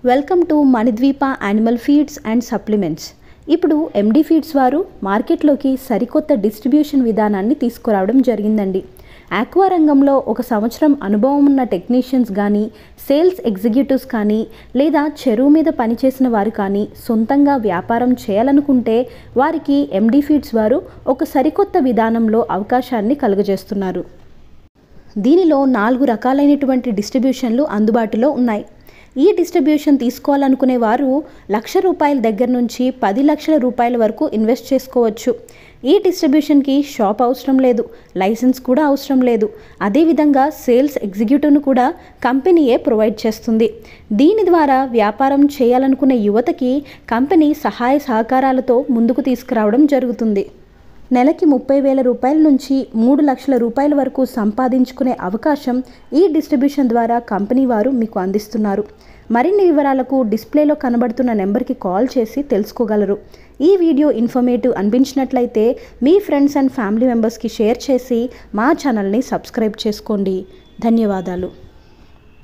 Welcome to Manidweepa animal feeds and supplements. ఇప్పుడు MD feeds వారు మార్కెట్లోకి సరికొత్త డిస్ట్రిబ్యూషన్ విధానాన్ని తీసుకురావడం జరిగిందండి. ఆక్వా రంగంలో 1 సంవత్సరం అనుభవం ఉన్న టెక్నీషియన్స్ కానీ, సేల్స్ ఎగ్జిక్యూటివ్స్ కానీ, లేదా చెరువు మీద పనిచేసిన వారు కానీ సొంతంగా వ్యాపారం చేయాలనుకుంటే వారికి ఎండి ఫీడ్స్ వారు ఒక సరికొత్త విధానంలో అవకాశాన్ని కలుగజేస్తున్నారు. దీనిలో 4 రకాలైనటువంటి డిస్ట్రిబ్యూషన్లు అందుబాటులో ఉన్నాయి. ఈ డిస్ట్రిబ్యూషన్ తీసుకోవాలనుకునే వారు ₹1,00,000 దగ్గర నుంచి 10 లక్షల రూపాయల వరకు ఇన్వెస్ట్ చేసుకోవచ్చు. ఈ డిస్ట్రిబ్యూషన్కి షాప్ అవసరం లేదు, లైసెన్స్ కూడా అవసరం లేదు. అదేవిధంగా సేల్స్ ఎగ్జిక్యూటివ్ను కూడా కంపెనీయే ప్రొవైడ్ చేస్తుంది. దీని ద్వారా వ్యాపారం చేయాలనుకునే యువతకి కంపెనీ సహాయ సహకారాలతో ముందుకు తీసుకురావడం జరుగుతుంది. నెలకి ₹30,000 నుంచి ₹3 లక్షల వరకు సంపాదించుకునే అవకాశం ఈ డిస్ట్రిబ్యూషన్ ద్వారా కంపెనీ వారు మీకు అందిస్తున్నారు. మరిన్ని వివరాలకు డిస్ప్లేలో కనబడుతున్న నెంబర్కి కాల్ చేసి తెలుసుకోగలరు. ఈ వీడియో ఇన్ఫర్మేటివ్ అనిపించినట్లయితే మీ ఫ్రెండ్స్ అండ్ ఫ్యామిలీ మెంబర్స్కి షేర్ చేసి మా ఛానల్ని సబ్స్క్రైబ్ చేసుకోండి. ధన్యవాదాలు.